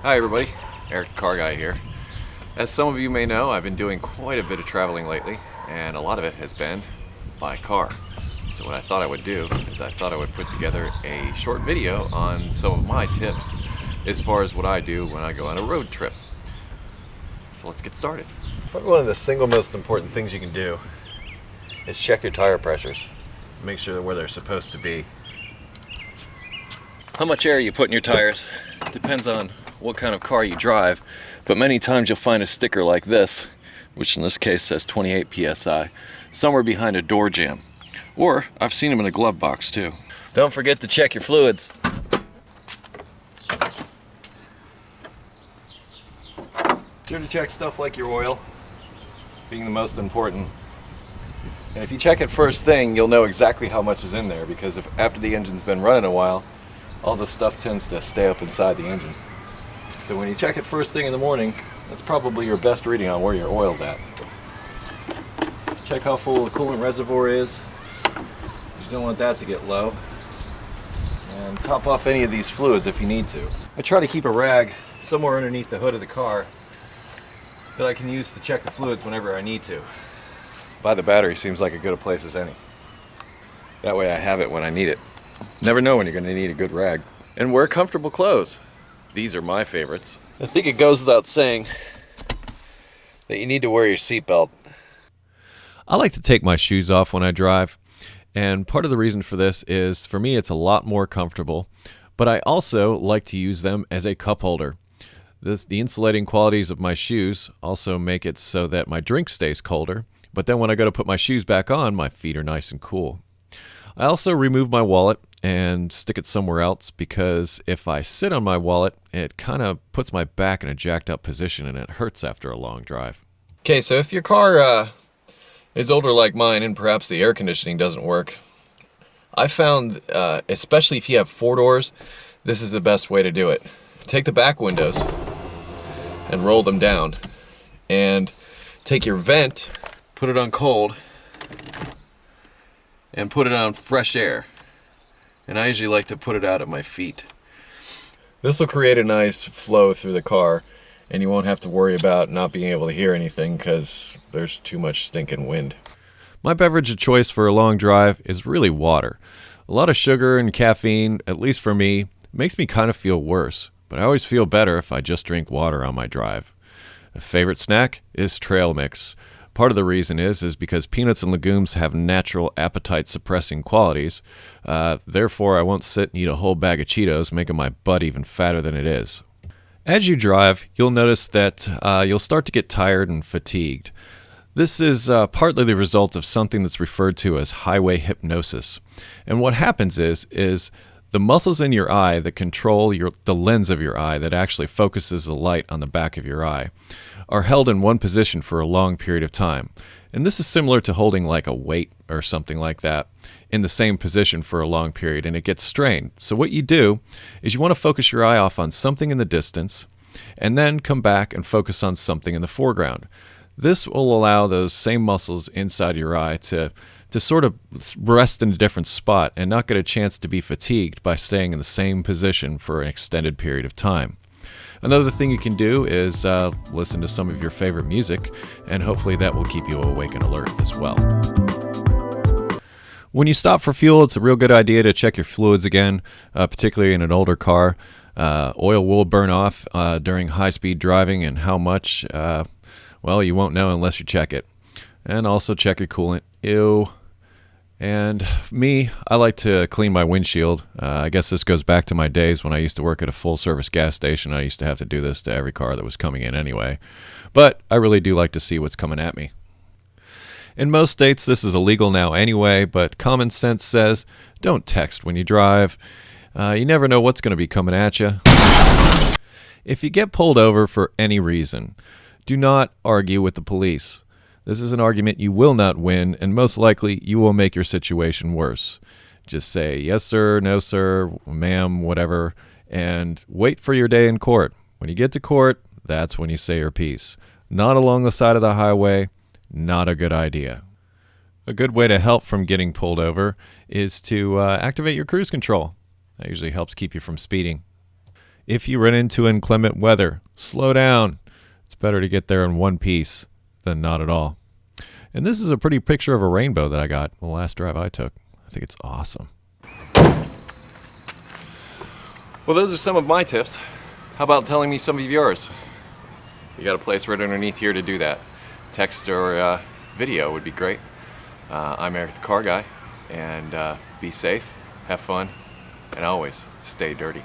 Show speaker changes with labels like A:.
A: Hi everybody, EricTheCarGuy here. As some of you may know, I've been doing quite a bit of traveling lately, and a lot of it has been by car. So what I thought I would do is I thought I would put together a short video on some of my tips as far as what I do when I go on a road trip. So let's get started. Probably one of the single most important things you can do is check your tire pressures. Make sure they're where they're supposed to be. How much air you put in your tires depends on what kind of car you drive, but many times you'll find a sticker like this, which in this case says 28 psi, somewhere behind a door jamb. Or I've seen them in a glove box too. Don't forget to check your fluids. Sure to check stuff like your oil, being the most important. And if you check it first thing, you'll know exactly how much is in there, because if after the engine's been running a while, all the stuff tends to stay up inside the engine. So when you check it first thing in the morning, that's probably your best reading on where your oil's at. Check how full the coolant reservoir is. You don't want that to get low. And top off any of these fluids if you need to. I try to keep a rag somewhere underneath the hood of the car that I can use to check the fluids whenever I need to. By the battery seems like as good a place as any. That way I have it when I need it. Never know when you're going to need a good rag. And wear comfortable clothes. These are my favorites. I think it goes without saying that you need to wear your seatbelt. I like to take my shoes off when I drive, and part of the reason for this is, for me, it's a lot more comfortable, but I also like to use them as a cup holder. The insulating qualities of my shoes also make it so that my drink stays colder, but then when I go to put my shoes back on, my feet are nice and cool. I also remove my wallet and stick it somewhere else, because if I sit on my wallet, it kind of puts my back in a jacked up position and it hurts after a long drive. Okay, so if your car is older like mine and perhaps the air conditioning doesn't work, I found, especially if you have four doors, this is the best way to do it. Take the back windows and roll them down, and take your vent, put it on cold, and put it on fresh air. And I usually like to put it out at my feet. This will create a nice flow through the car, and you won't have to worry about not being able to hear anything because there's too much stinking wind. My beverage of choice for a long drive is really water. A lot of sugar and caffeine, at least for me, makes me kind of feel worse, but I always feel better if I just drink water on my drive. A favorite snack is trail mix. Part of the reason is because peanuts and legumes have natural appetite-suppressing qualities. Therefore, I won't sit and eat a whole bag of Cheetos, making my butt even fatter than it is. As you drive, you'll notice that you'll start to get tired and fatigued. This is partly the result of something that's referred to as highway hypnosis. And what happens is the muscles in your eye that control the lens of your eye that actually focuses the light on the back of your eye are held in one position for a long period of time. And this is similar to holding like a weight or something like that in the same position for a long period, and it gets strained. So what you do is you want to focus your eye off on something in the distance and then come back and focus on something in the foreground. This will allow those same muscles inside your eye to sort of rest in a different spot and not get a chance to be fatigued by staying in the same position for an extended period of time. Another thing you can do is listen to some of your favorite music, and hopefully that will keep you awake and alert as well. When you stop for fuel, it's a real good idea to check your fluids again, particularly in an older car. Oil will burn off during high-speed driving, and how much, well, you won't know unless you check it. And also check your coolant. Ew. And me, I like to clean my windshield. I guess this goes back to my days when I used to work at a full-service gas station. I used to have to do this to every car that was coming in anyway. But I really do like to see what's coming at me. In most states, this is illegal now anyway, but common sense says don't text when you drive. You never know what's going to be coming at you. If you get pulled over for any reason, do not argue with the police. This is an argument you will not win, and most likely you will make your situation worse. Just say, yes sir, no sir, ma'am, whatever, and wait for your day in court. When you get to court, that's when you say your piece. Not along the side of the highway, not a good idea. A good way to help from getting pulled over is to activate your cruise control. That usually helps keep you from speeding.
B: If you run into inclement weather, slow down. It's better to get there in one piece than not at all. And this is a pretty picture of a rainbow that I got the last drive I took. I think it's awesome.
A: Well, those are some of my tips. How about telling me some of yours? You got a place right underneath here to do that. Text or video would be great. I'm Eric the Car Guy, and be safe, have fun, and always stay dirty.